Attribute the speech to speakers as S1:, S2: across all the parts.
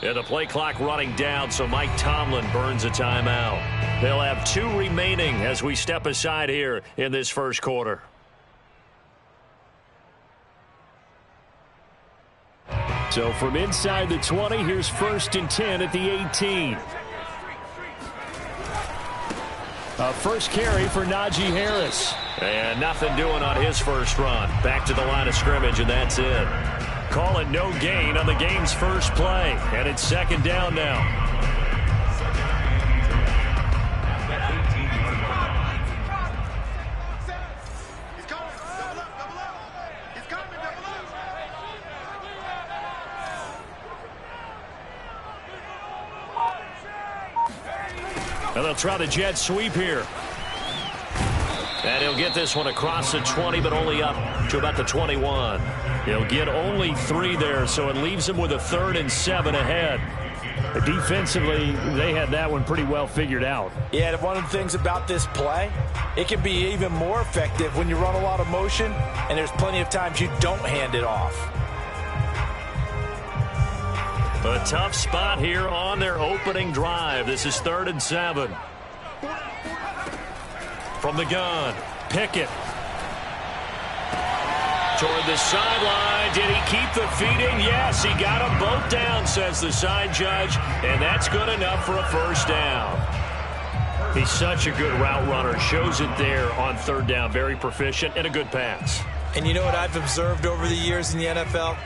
S1: And the play clock running down, so Mike Tomlin burns a timeout. They'll have 2 remaining as we step aside here in this first quarter. So from inside the 20, here's 1st and 10 at the 18. First carry for Najee Harris. And nothing doing on his first run. Back to the line of scrimmage, and that's it. Call it no gain on the game's first play. And it's 2nd down now. And they'll try the jet sweep here. And he'll get this one across the 20, but only up to about the 21. He'll get only 3 there, so it leaves him with a 3rd and 7 ahead.
S2: Defensively, they had that one pretty well figured out.
S3: Yeah, one of the things about this play, it can be even more effective when you run a lot of motion, and there's plenty of times you don't hand it off.
S1: A tough spot here on their opening drive. This is 3rd and 7. From the gun, Pickett. Toward the sideline. Did he keep the feet in? Yes, he got them both down, says the side judge. And that's good enough for a 1st down. He's such a good route runner. Shows it there on 3rd down. Very proficient and a good pass.
S3: And you know what I've observed over the years in the NFL?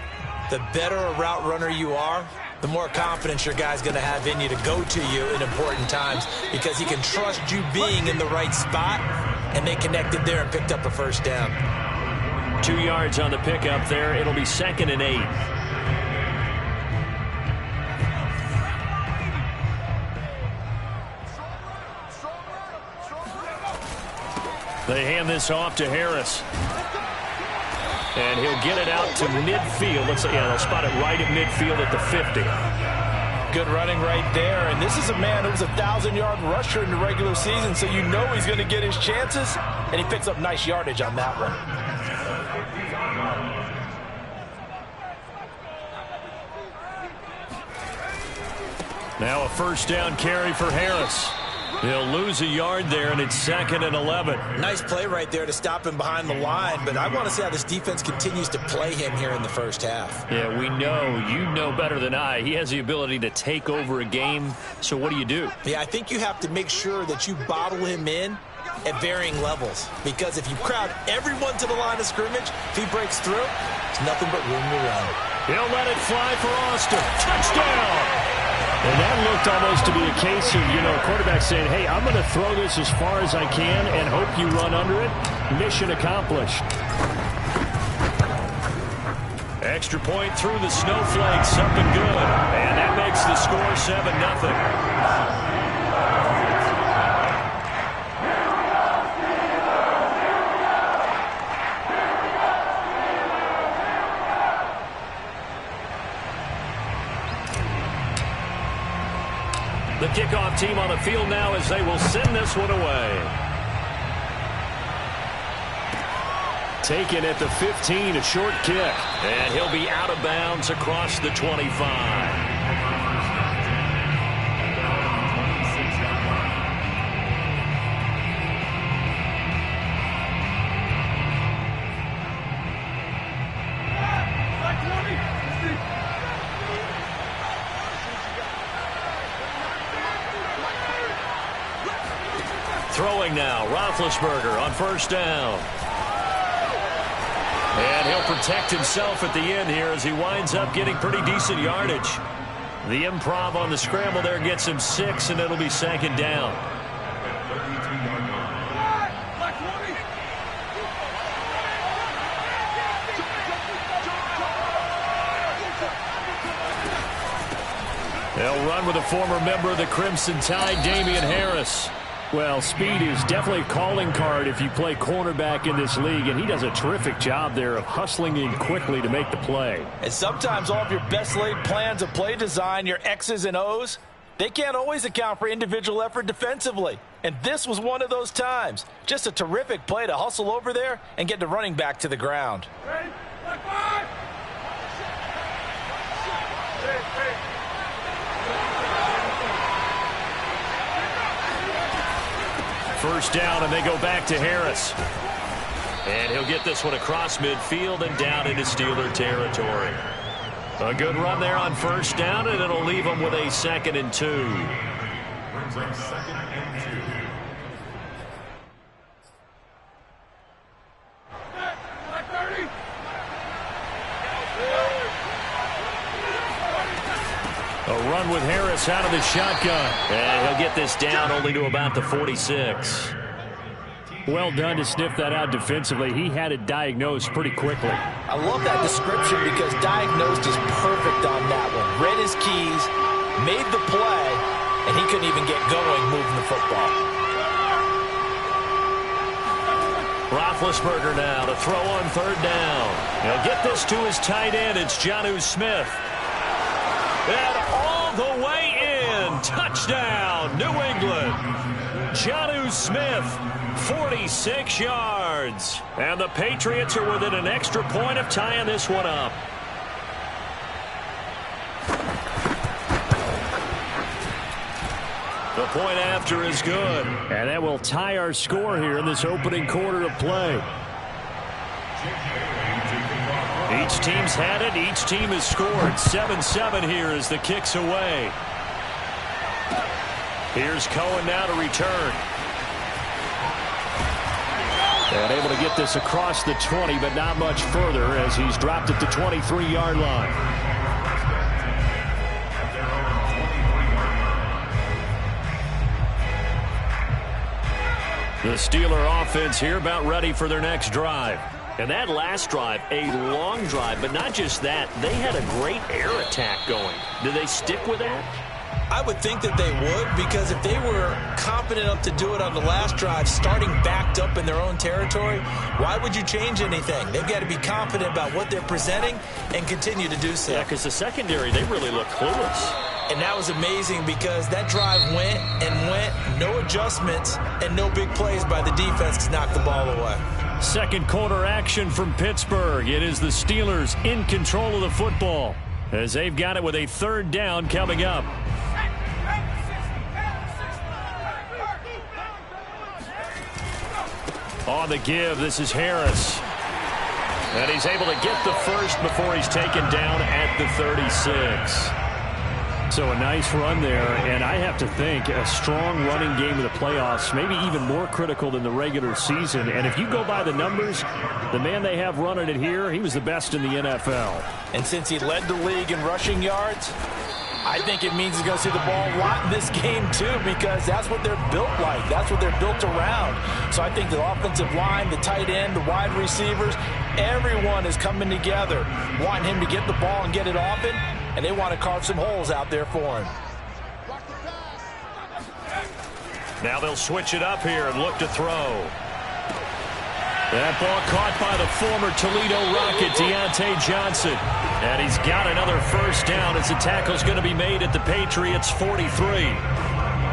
S3: The better a route runner you are, the more confidence your guy's going to have in you to go to you in important times because he can trust you being in the right spot, and they connected there and picked up a 1st down.
S1: 2 yards on the pickup there. It'll be 2nd and 8. They hand this off to Harris. And he'll get it out to midfield. Looks like, yeah, they'll spot it right at midfield at the 50.
S3: Good running right there. And this is a man who was a 1,000-yard rusher in the regular season, so you know he's going to get his chances. And he picks up nice yardage on that one.
S1: Now a 1st down carry for Harris. They'll lose a yard there, and it's 2nd and 11.
S3: Nice play right there to stop him behind the line, but I want to see how this defense continues to play him here in the 1st half.
S1: Yeah, we know. You know better than I. He has the ability to take over a game, so what do?
S3: Yeah, I think you have to make sure that you bottle him in at varying levels, because if you crowd everyone to the line of scrimmage, if he breaks through, there's nothing but room to run.
S1: He'll let it fly for Austin. Touchdown!
S2: And that looked almost to be a case of, a quarterback saying, hey, I'm going to throw this as far as I can and hope you run under it. Mission accomplished.
S1: Extra point through the snowflakes. Something good. And that makes the score 7-0. The kickoff team on the field now as they will send this one away.
S2: Taken at the 15, a short kick.
S1: And he'll be out of bounds across the 25. Throwing now, Roethlisberger on 1st down. And he'll protect himself at the end here as he winds up getting pretty decent yardage. The improv on the scramble there gets him 6, and it'll be 2nd down. They'll run with a former member of the Crimson Tide, Damian Harris.
S2: Well, speed is definitely a calling card if you play cornerback in this league, and he does a terrific job there of hustling in quickly to make the play.
S3: And sometimes all of your best laid plans of play design, your X's and O's, they can't always account for individual effort defensively. And this was one of those times. Just a terrific play to hustle over there and get the running back to the ground.
S1: First down, and they go back to Harris. And he'll get this one across midfield and down into Steeler territory. A good run there on first down, and it'll leave them with a 2nd and 2. Brings up 2nd and 2. A run with Harris out of the shotgun. And he'll get this down only to about the 46.
S2: Well done to sniff that out defensively. He had it diagnosed pretty quickly.
S3: I love that description because diagnosed is perfect on that one. Read his keys, made the play, and he couldn't even get going moving the football.
S1: Roethlisberger now to throw on 3rd down. He'll get this to his tight end. It's Jonnu Smith. And all the way in. Touchdown, New England. Jonnu Smith, 46 yards. And the Patriots are within an extra point of tying this one up. The point after is good.
S2: And that will tie our score here in this opening quarter of play.
S1: Each team's had it. Each team has scored. 7-7 here as the kick's away. Here's Cohen now to return. And able to get this across the 20, but not much further as he's dropped at the 23-yard line. The Steeler offense here about ready for their next drive. And that last drive, a long drive, but not just that. They had a great air attack going. Do they stick with that?
S3: I would think that they would, because if they were confident enough to do it on the last drive, starting backed up in their own territory, why would you change anything? They've got to be confident about what they're presenting and continue to do so.
S1: Yeah, because the secondary, they really look clueless.
S3: And that was amazing because that drive went and went, no adjustments, and no big plays by the defense to knock the ball away.
S2: Second quarter action from Pittsburgh. It is the Steelers in control of the football as they've got it with a 3rd down coming up. On the give, this is Harris. And he's able to get the first before he's taken down at the 36. So a nice run there, and I have to think a strong running game in the playoffs, maybe even more critical than the regular season. And if you go by the numbers, the man they have running it here, he was the best in the NFL.
S3: And since he led the league in rushing yards, I think it means he's going to see the ball a lot in this game, too, because that's what they're built like. That's what they're built around. So I think the offensive line, the tight end, the wide receivers, everyone is coming together, wanting him to get the ball and get it often, and they want to carve some holes out there for him.
S1: Now they'll switch it up here and look to throw. That ball caught by the former Toledo Rocket, Deontay Johnson. And he's got another first down as the tackle's going to be made at the Patriots' 43.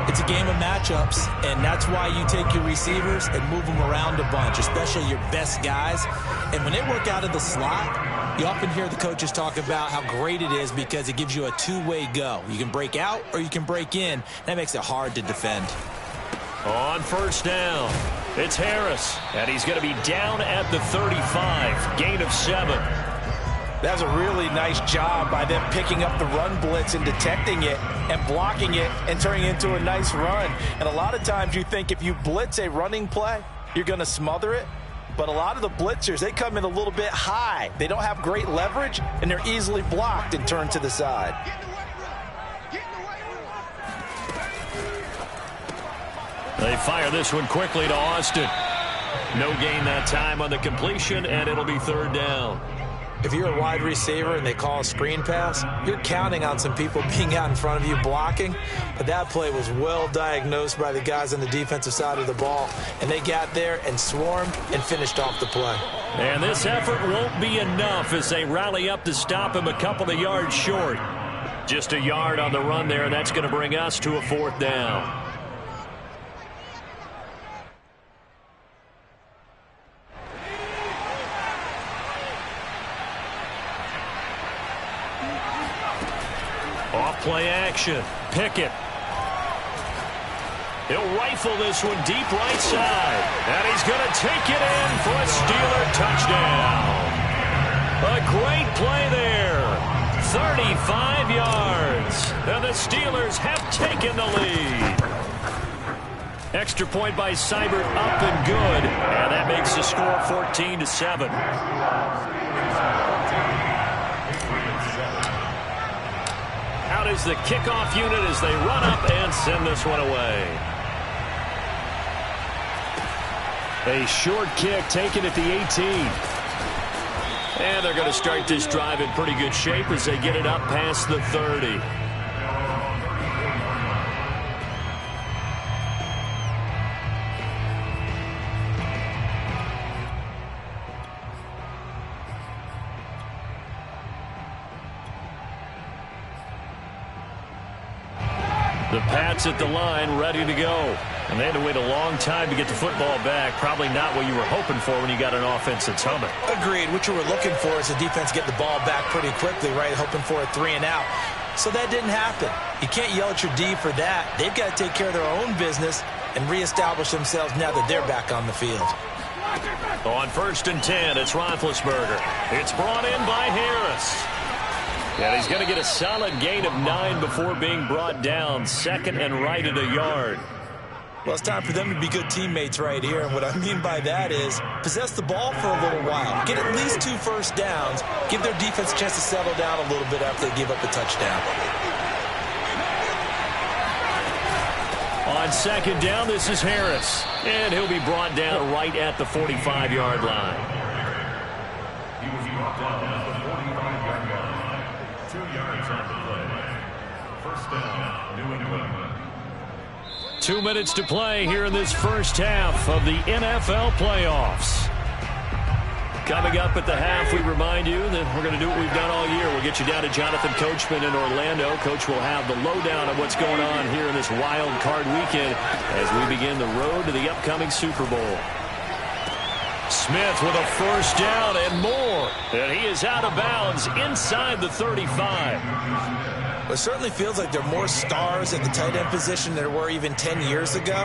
S3: It's a game of matchups, and that's why you take your receivers and move them around a bunch, especially your best guys. And when they work out of the slot, you often hear the coaches talk about how great it is because it gives you a two-way go. You can break out or you can break in. That makes it hard to defend.
S1: On first down, it's Harris, and he's going to be down at the 35, gain of 7.
S3: That was a really nice job by them picking up the run blitz and detecting it and blocking it and turning it into a nice run. And a lot of times you think if you blitz a running play, you're going to smother it. But a lot of the blitzers, they come in a little bit high. They don't have great leverage, and they're easily blocked and turned to the side.
S1: They fire this one quickly to Austin. No gain that time on the completion, and it'll be 3rd down.
S3: If you're a wide receiver and they call a screen pass, you're counting on some people being out in front of you blocking. But that play was well diagnosed by the guys on the defensive side of the ball, and they got there and swarmed and finished off the play.
S1: And this effort won't be enough as they rally up to stop him a couple of yards short. Just a yard on the run there, and that's going to bring us to a 4th down. Off play action. Pickett. He'll rifle this one deep right side. And he's going to take it in for a Steeler touchdown. A great play there. 35 yards. And the Steelers have taken the lead. Extra point by Seibert, up and good. And that makes the score 14-7. Out is the kickoff unit as they run up and send this one away.
S2: A short kick taken at the 18.
S1: And they're going to start this drive in pretty good shape as they get it up past the 30. The Pats at the line, ready to go. And they had to wait a long time to get the football back. Probably not what you were hoping for when you got an offense that's humming.
S3: Agreed. What you were looking for is the defense get the ball back pretty quickly, right? Hoping for a 3 and out. So that didn't happen. You can't yell at your D for that. They've got to take care of their own business and reestablish themselves now that they're back on the field.
S1: On 1st and 10, it's Roethlisberger. It's brought in by Harris. And he's going to get a solid gain of 9 before being brought down. 2nd and right at a yard.
S3: Well, it's time for them to be good teammates right here. And what I mean by that is possess the ball for a little while. Get at least 2 first downs. Give their defense a chance to settle down a little bit after they give up a touchdown.
S1: On 2nd down, this is Harris. And he'll be brought down right at the 45-yard line.
S4: He was brought down at the 45-yard line. 2 yards on the play. First down, New England.
S1: 2 minutes to play here in this first half of the NFL playoffs. Coming up at the half, we remind you that we're going to do what we've done all year. We'll get you down to Jonathan Coachman in Orlando. Coach will have the lowdown of what's going on here in this wild card weekend as we begin the road to the upcoming Super Bowl. Smith with a first down and more. And he is out of bounds inside the 35.
S3: It certainly feels like there are more stars at the tight end position than there were even 10 years ago.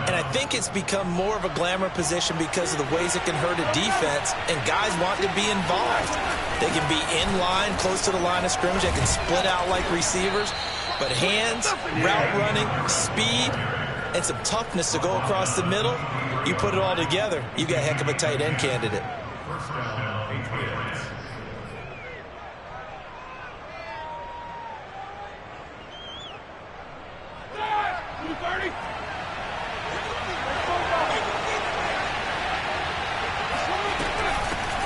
S3: And I think it's become more of a glamour position because of the ways it can hurt a defense, and guys want to be involved. They can be in line, close to the line of scrimmage. They can split out like receivers. But hands, route running, speed, and some toughness to go across the middle, you put it all together, you got a heck of a tight end candidate.
S4: First down, Patriots.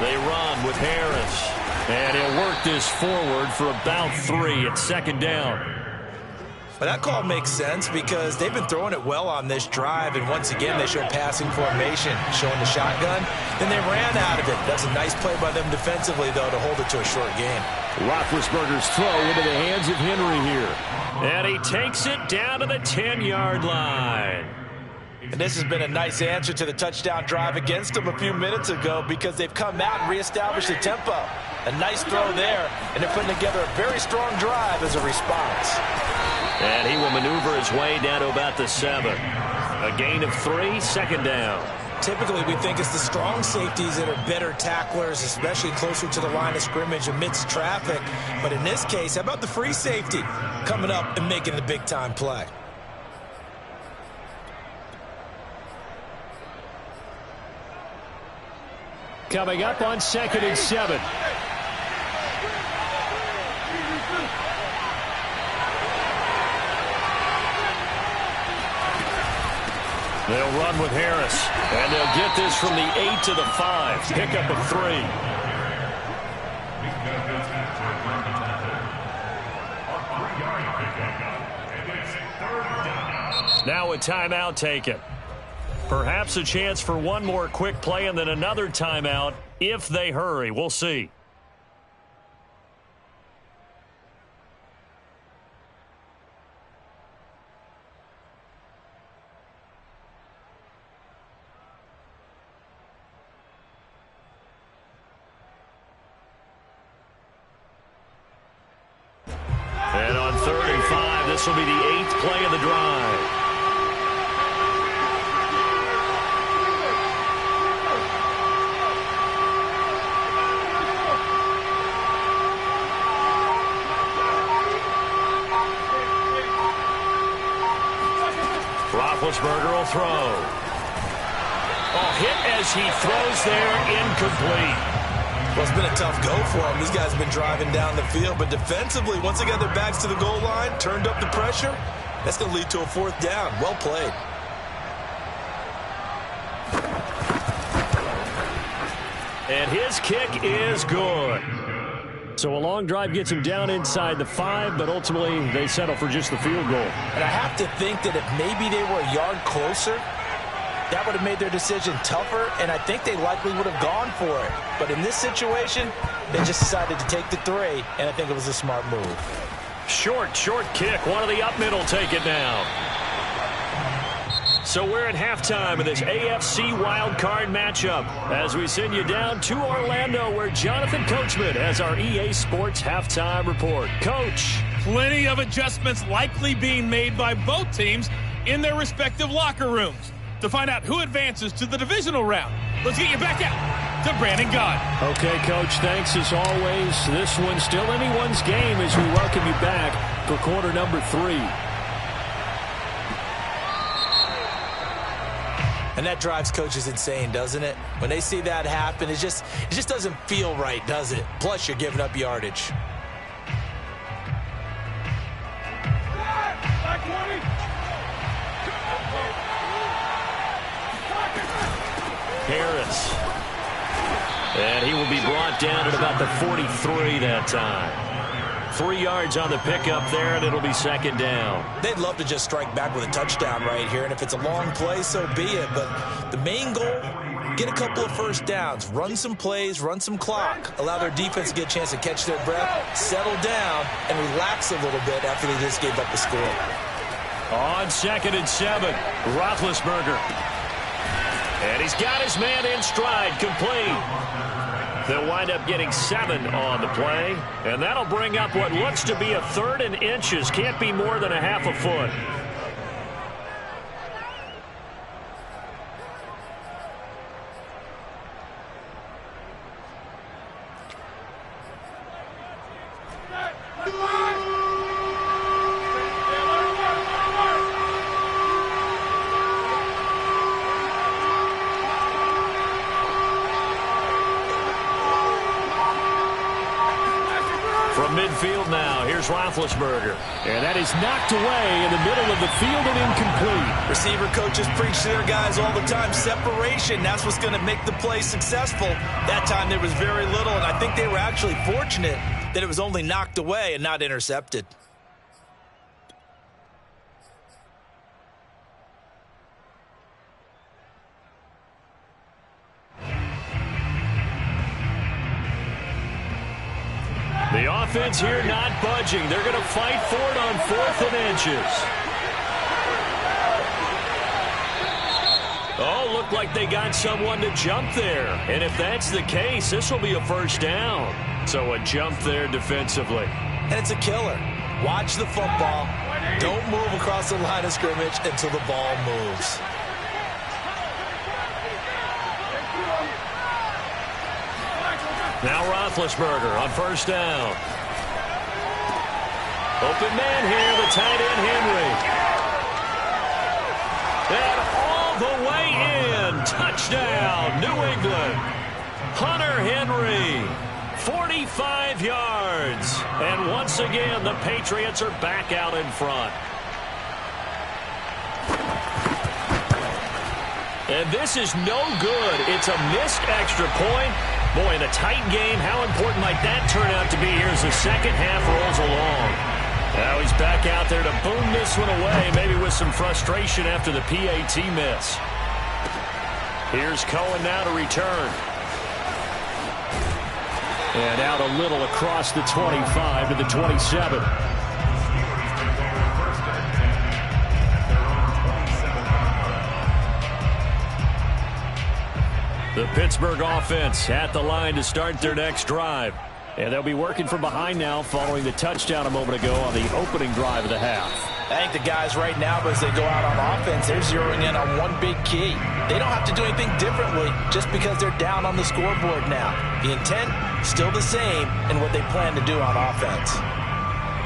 S1: They run with Harris. And he'll work this forward for about 3 at 2nd down.
S3: But that call makes sense because they've been throwing it well on this drive, and once again they show passing formation, showing the shotgun. Then they ran out of it. That's a nice play by them defensively, though, to hold it to a short game.
S1: Roethlisberger's throw into the hands of Henry here. And he takes it down to the 10-yard line.
S3: And this has been a nice answer to the touchdown drive against them a few minutes ago because they've come out and reestablished the tempo. A nice throw there, and they're putting together a very strong drive as a response.
S1: And he will maneuver his way down to about the 7. A gain of 3, 2nd down.
S3: Typically, we think it's the strong safeties that are better tacklers, especially closer to the line of scrimmage amidst traffic. But in this case, how about the free safety coming up and making the big-time play?
S2: Coming up on 2nd and 7.
S1: They'll run with Harris. And they'll get this from the 8 to the 5. Pickup of 3. Now a timeout taken. Perhaps a chance for one more quick play and then another timeout if they hurry. We'll see. And on 3rd and 5, this will be the 8th play of the drive. Roethlisberger will throw. Oh, hit as he throws there, incomplete.
S3: Well, it's been a tough go for him. These guys have been driving down the field, but defensively, once they got their backs to the goal line, turned up the pressure, that's going to lead to a fourth down. Well played.
S1: And his kick is good.
S2: So a long drive gets him down inside the 5, but ultimately they settle for just the field goal.
S3: And I have to think that if maybe they were a yard closer, that would have made their decision tougher, and I think they likely would have gone for it. But in this situation, they just decided to take the 3, and I think it was a smart move.
S1: Short kick. One of the up middle take it now. So we're at halftime of this AFC wildcard matchup as we send you down to Orlando where Jonathan Coachman has our EA Sports halftime report. Coach.
S5: Plenty of adjustments likely being made by both teams in their respective locker rooms. To find out who advances to the divisional round, let's get you back out to Brandon Gaudin.
S2: Okay, Coach, thanks as always. This one's still anyone's game as we welcome you back for quarter number 3.
S3: And that drives coaches insane, doesn't it? When they see that happen, it just doesn't feel right, does it? Plus, you're giving up yardage.
S1: Harris. And he will be brought down at about the 43 that time. 3 yards on the pickup there, and it'll be second down.
S3: They'd love to just strike back with a touchdown right here, and if it's a long play, so be it. But the main goal, get a couple of first downs, run some plays, run some clock, allow their defense to get a chance to catch their breath, settle down, and relax a little bit after they just gave up the score.
S1: On 2nd and 7, Roethlisberger. And he's got his man in stride, complete. They'll wind up getting 7 on the play, and that'll bring up what looks to be a 3rd and inches. Can't be more than a half a foot. From midfield now, here's Roethlisberger.
S2: And that is knocked away in the middle of the field and incomplete.
S3: Receiver coaches preach to their guys all the time, separation, that's what's going to make the play successful. That time there was very little, and I think they were actually fortunate that it was only knocked away and not intercepted.
S1: The offense here not budging. They're going to fight for it on 4th and inches. Oh, looked like they got someone to jump there. And if that's the case, this will be a first down. So a jump there defensively.
S3: And it's a killer. Watch the football. Don't move across the line of scrimmage until the ball moves.
S1: Now Roethlisberger on first down. Open man here, the tight end Henry. And all the way in. Touchdown, New England. Hunter Henry, 45 yards. And once again, the Patriots are back out in front. And this is no good. It's a missed extra point. Boy, in a tight game, how important might that turn out to be here as the second half rolls along? Now he's back out there to boom this one away, maybe with some frustration after the PAT miss. Here's Cohen now to return.
S2: And out a little across the 25 to the 27.
S1: The Pittsburgh offense at the line to start their next drive.
S2: And they'll be working from behind now following the touchdown a moment ago on the opening drive of the half.
S3: I think the guys right now, as they go out on offense, they're zeroing in on one big key. They don't have to do anything differently just because they're down on the scoreboard now. The intent, still the same in what they plan to do on offense.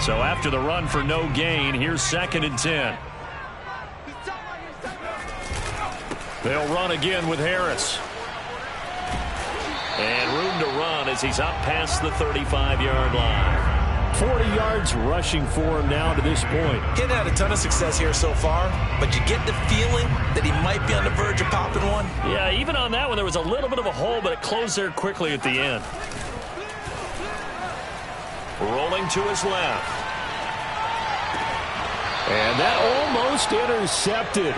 S1: So after the run for no gain, here's 2nd and 10. They'll run again with Harris. And room to run as he's up past the 35-yard line.
S2: 40 yards rushing for him now to this point.
S3: He hasn't had a ton of success here so far, but you get the feeling that he might be on the verge of popping one.
S1: Yeah, even on that one, there was a little bit of a hole, but it closed there quickly at the end. Rolling to his left.
S2: And that almost intercepted.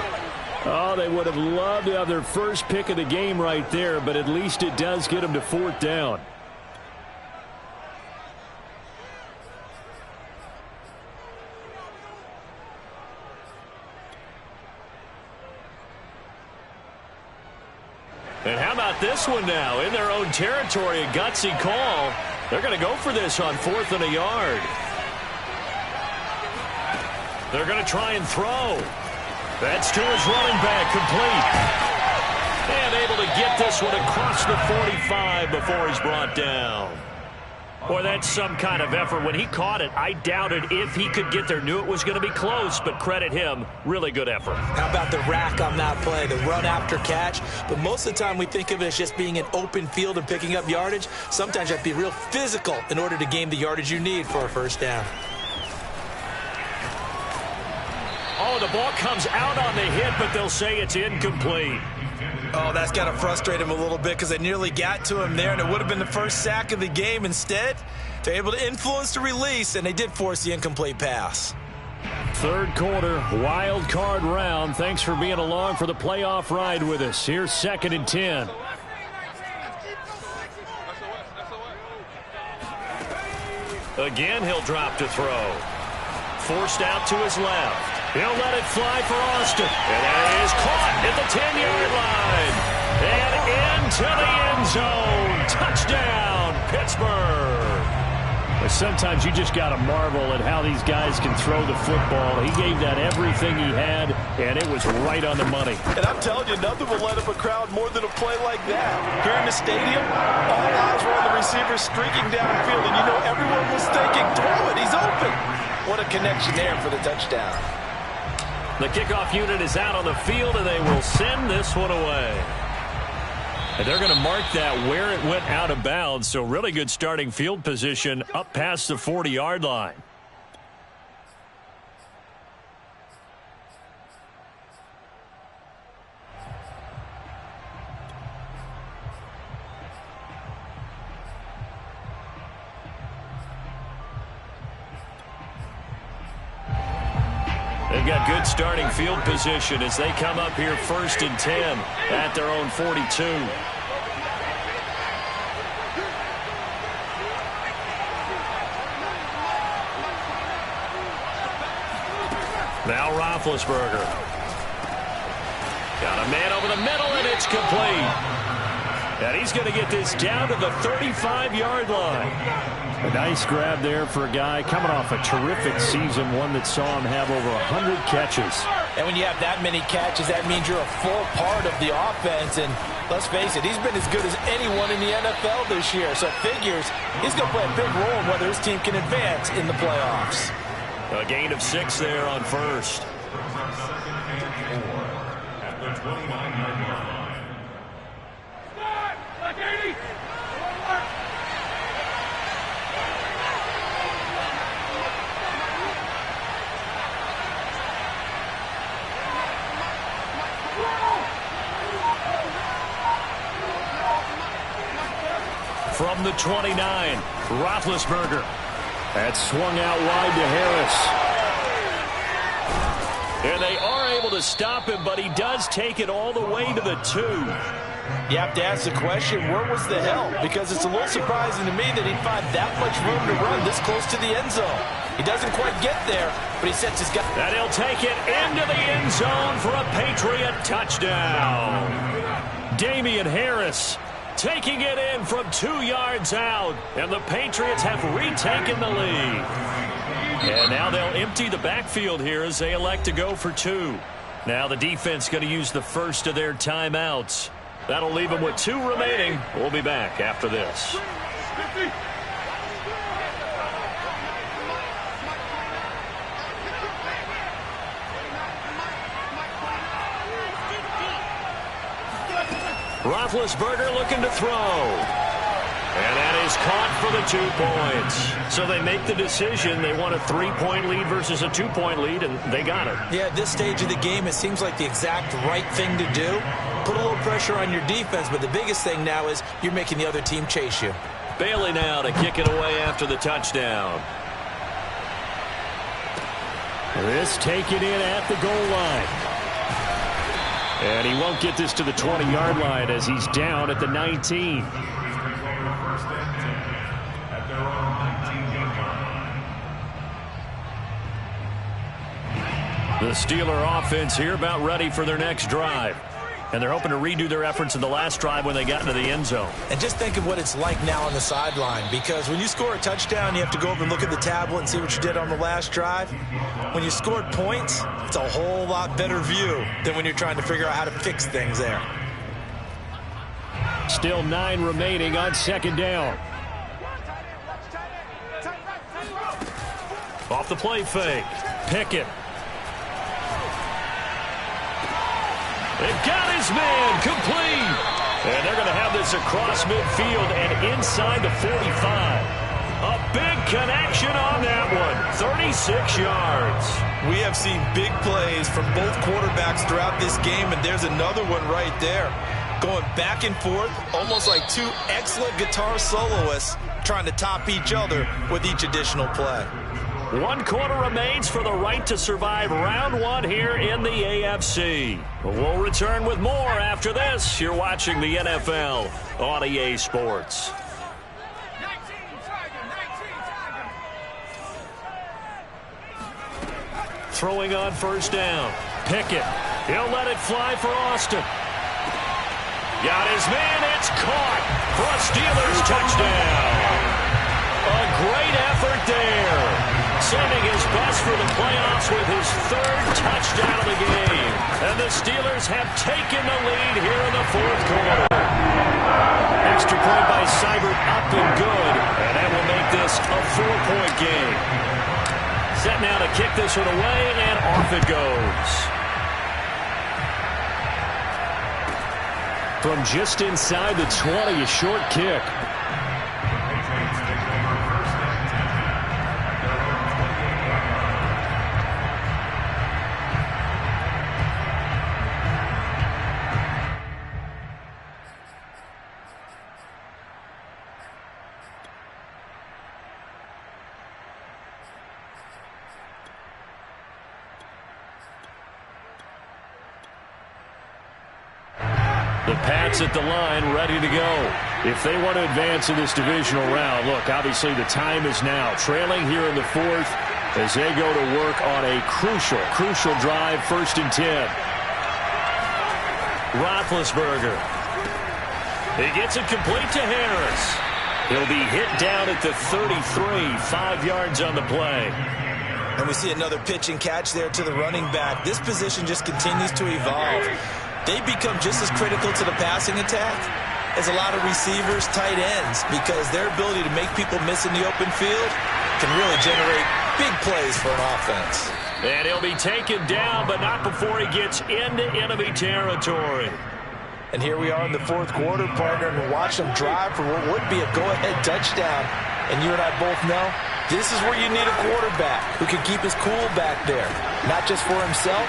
S2: Oh, they would have loved to have their first pick of the game right there, but at least it does get them to 4th down.
S1: And how about this one now? In their own territory, a gutsy call. They're going to go for this on 4th and a yard. They're going to try and throw. That's to his running back, complete. And able to get this one across the 45 before he's brought down. Boy, that's some kind of effort. When he caught it, I doubted if he could get there. Knew it was going to be close, but credit him. Really good effort.
S3: How about the rack on that play, the run after catch? But most of the time we think of it as just being an open field and picking up yardage. Sometimes you have to be real physical in order to gain the yardage you need for a first down.
S1: Oh, the ball comes out on the hit, but they'll say it's incomplete.
S3: Oh, that's got to frustrate him a little bit because they nearly got to him there, and it would have been the first sack of the game. Instead, they're able to influence the release, and they did force the incomplete pass.
S2: 3rd quarter, wild card round. Thanks for being along for the playoff ride with us. Here's 2nd and 10.
S1: Again, he'll drop to throw. Forced out to his left. He'll let it fly for Austin. And it is caught at the 10-yard line. And into the end zone. Touchdown, Pittsburgh.
S2: But sometimes you just got to marvel at how these guys can throw the football. He gave that everything he had, and it was right on the money.
S6: And I'm telling you, nothing will light up a crowd more than a play like that. Here in the stadium, all eyes were on the receiver streaking downfield, and you know everyone was thinking, throw it, he's open. What a connection there for the touchdown.
S1: The kickoff unit is out on the field, and they will send this one away. And they're going to mark that where it went out of bounds, so really good starting field position up past the 40-yard line. They've got good starting field position as they come up here 1st and 10 at their own 42. Now Roethlisberger. Got a man over the middle, and it's complete. And he's going to get this down to the 35-yard line.
S2: A nice grab there for a guy coming off a terrific season, one that saw him have over 100 catches.
S3: And when you have that many catches, that means you're a full part of the offense. And let's face it, he's been as good as anyone in the NFL this year. So it figures he's going to play a big role in whether his team can advance in the playoffs.
S1: A gain of 6 there on 1st.
S4: At the 29-yard line.
S1: From the 29, Roethlisberger.
S2: That swung out wide to Harris.
S1: And they are able to stop him, but he does take it all the way to the 2.
S3: You have to ask the question, where was the help? Because it's a little surprising to me that he'd find that much room to run this close to the end zone. He doesn't quite get there, but he sets his guy.
S1: And he'll take it into the end zone for a Patriot touchdown. Damian Harris taking it in from 2 yards out, and the Patriots have retaken the lead. And now they'll empty the backfield here as they elect to go for 2. Now the defense going to use the first of their timeouts. That'll leave them with 2 remaining. We'll be back after this. Roethlisberger looking to throw. And that is caught for the 2 points. So they make the decision. They want a 3-point lead versus a 2-point lead, and they got it.
S3: Yeah, at this stage of the game, it seems like the exact right thing to do. Put a little pressure on your defense, but the biggest thing now is you're making the other team chase you.
S1: Bailey now to kick it away after the touchdown.
S2: This taken in at the goal line. And he won't get this to the 20-yard line as he's down at the 19.
S1: The Steeler offense here about ready for their next drive. And they're hoping to redo their efforts in the last drive when they got into the end zone.
S3: And just think of what it's like now on the sideline, because when you score a touchdown, you have to go over and look at the tablet and see what you did on the last drive. When you scored points, it's a whole lot better view than when you're trying to figure out how to fix things there.
S2: Still 9 remaining on second down.
S1: Off the play fake.
S2: Pickett.
S1: It got his man complete. And they're going to have this across midfield and inside the 45. A big connection on that one. 36 yards.
S6: We have seen big plays from both quarterbacks throughout this game, and there's another one right there. Going back and forth, almost like 2 excellent guitar soloists trying to top each other with each additional play.
S1: 1 quarter remains for the right to survive round 1 here in the AFC. We'll return with more after this. You're watching the NFL on EA Sports. Throwing on first down. Pickett. He'll let it fly for Austin. Got his man. It's caught for a Steelers touchdown. A great effort there. Sending his best for the playoffs with his 3rd touchdown of the game. And the Steelers have taken the lead here in the 4th quarter. Extra point by Seibert up and good. And that will make this a 4-point game. Set now to kick this one away, and off it goes.
S2: From just inside the 20, a short kick.
S1: The Pats at the line, ready to go.
S2: If they want to advance in this divisional round, look, obviously the time is now. Trailing here in the 4th as they go to work on a crucial drive, 1st and 10.
S1: Roethlisberger. He gets it complete to Harris. He'll be hit down at the 33, 5 yards on the play.
S3: And we see another pitch and catch there to the running back. This position just continues to evolve. They become just as critical to the passing attack as a lot of receivers, tight ends, because their ability to make people miss in the open field can really generate big plays for an offense.
S1: And he'll be taken down, but not before he gets into enemy territory.
S3: And here we are in the 4th quarter, partner, and watch them drive for what would be a go-ahead touchdown. And you and I both know this is where you need a quarterback who can keep his cool back there, not just for himself,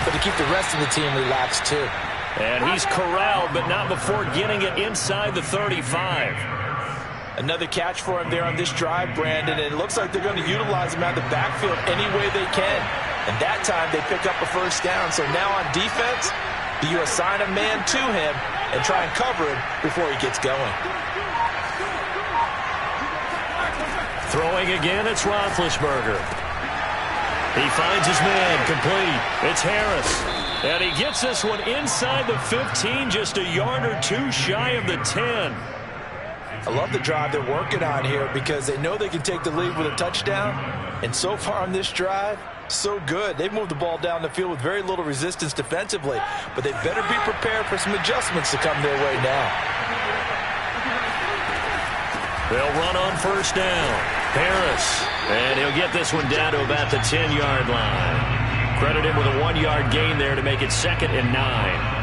S3: but to keep the rest of the team relaxed too.
S1: And he's corralled, but not before getting it inside the 35.
S3: Another catch for him there on this drive, Brandon, and it looks like they're going to utilize him out of the backfield any way they can. And that time they pick up a 1st down. So now on defense, do you assign a man to him and try and cover him before he gets going?
S1: Throwing again, it's Roethlisberger. He finds his man, complete. It's Harris. And he gets this one inside the 15, just a yard or 2 shy of the 10.
S3: I love the drive they're working on here because they know they can take the lead with a touchdown. And so far on this drive, so good. They've moved the ball down the field with very little resistance defensively, but they better be prepared for some adjustments to come their way now.
S1: They'll run on first down. Harris, and he'll get this one down to about the 10-yard line. Credit him with a 1-yard gain there to make it 2nd and 9.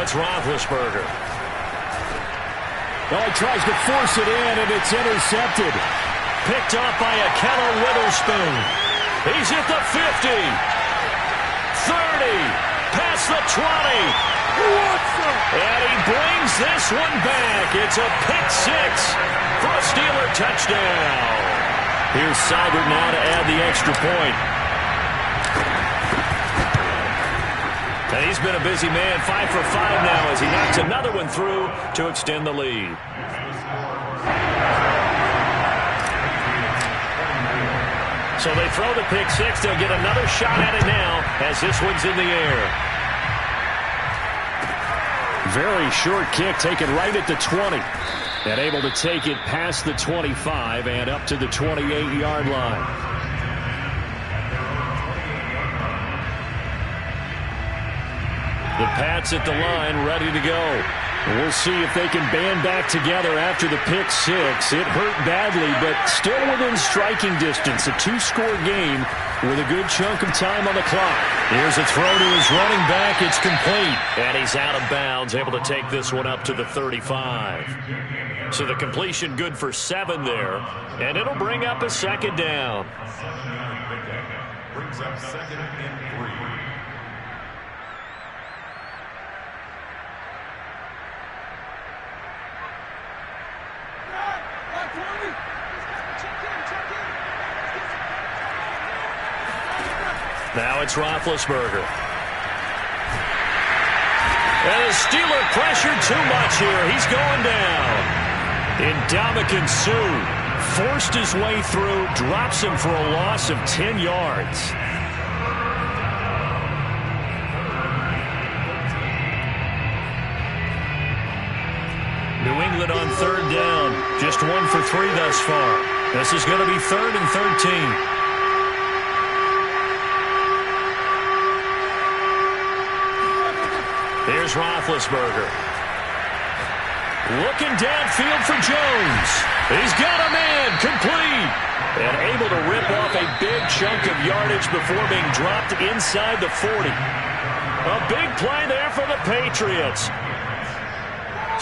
S1: it's Roethlisberger.
S2: Oh, he tries to force it in, and it's intercepted.
S1: Picked off by Ahkello Witherspoon. He's at the 50. 30. Past the 20. And he brings this one back. It's a pick six for a Steeler touchdown. Here's Seibert now to add the extra point. And he's been a busy man, 5 for 5 now as he knocks another one through to extend the lead. So they throw the pick six. They'll get another shot at it now as this one's in the air.
S2: Very short kick taken right at the 20. And able to take it past the 25 and up to the 28-yard line.
S1: The Pats at the line, ready to go.
S2: We'll see if they can band back together after the pick six. It hurt badly, but still within striking distance. A 2-score game with a good chunk of time on the clock.
S1: Here's a throw to his running back. It's complete. And he's out of bounds, able to take this one up to the 35. So the completion good for 7 there. And it'll bring up a second down.
S4: Brings up 2nd and 3.
S1: Now it's Roethlisberger. And the Steeler pressured too much here. He's going down. Ndamukong Suh forced his way through, drops him for a loss of 10 yards. New England on 3rd down. Just 1 for 3 thus far. This is going to be 3rd and 13. Here's Roethlisberger. Looking downfield for Jones. He's got a man, complete. And able to rip off a big chunk of yardage before being dropped inside the 40. A big play there for the Patriots.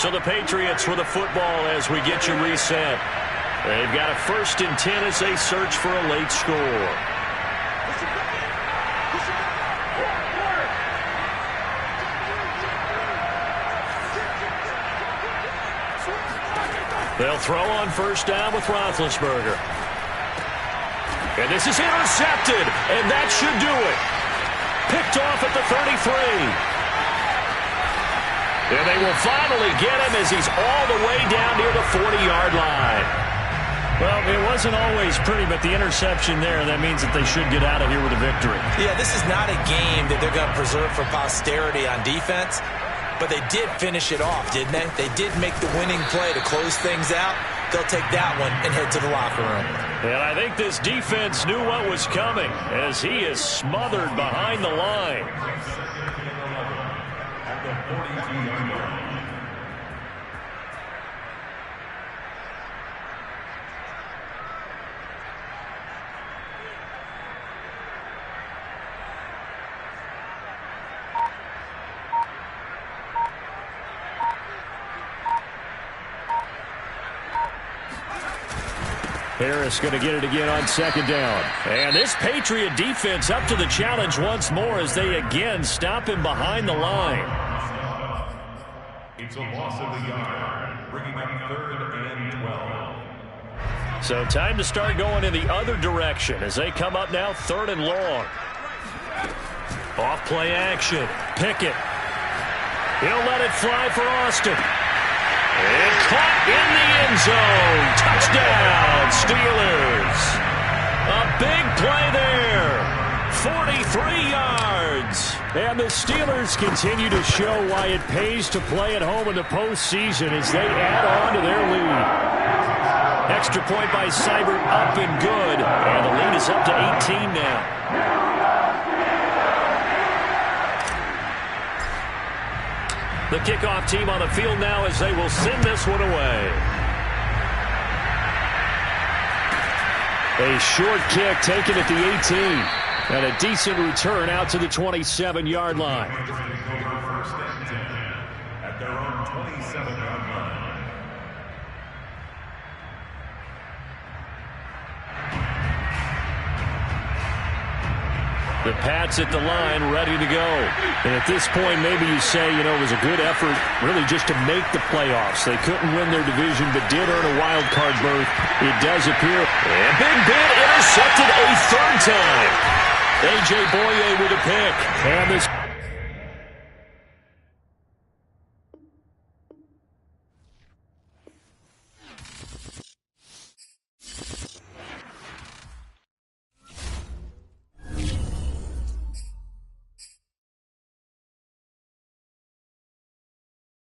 S1: So the Patriots with the football as we get you reset. They've got a 1st and 10 as they search for a late score. They'll throw on 1st down with Roethlisberger. And this is intercepted, and that should do it. Picked off at the 33. And they will finally get him as he's all the way down near the 40-yard line.
S2: Well, it wasn't always pretty, but the interception there, that means that they should get out of here with a victory.
S3: Yeah, this is not a game that they're going to preserve for posterity on defense. But they did finish it off, didn't they? They did make the winning play to close things out. They'll take that one and head to the locker room.
S1: And I think this defense knew what was coming as he is smothered behind the line.
S4: At the 42-yard line.
S2: Harris going to get it again on 2nd down.
S1: And this Patriot defense up to the challenge once more as they again stop him behind the line.
S4: It's a loss of the yard, bringing up 3rd and 12.
S1: So time to start going in the other direction as they come up now 3rd and long. Off play action. Pickett. He'll let it fly for Austin. And caught in the end zone. Touchdown, Steelers. A big play there. 43 yards.
S2: And the Steelers continue to show why it pays to play at home in the postseason as they add on to their lead.
S1: Extra point by Seibert, up and good. And the lead is up to 18 now. The kickoff team on the field now as they will send this one away.
S2: A short kick taken at the 18. And a decent return out to the 27-yard line.
S4: their own 27-yard line.
S1: The Pats at the line, ready to go.
S2: And at this point, maybe you say, it was a good effort really just to make the playoffs. They couldn't win their division, but did earn a wild card berth. It does appear.
S1: And Big Ben intercepted a third time. A.J. Boye with a pick.
S2: And this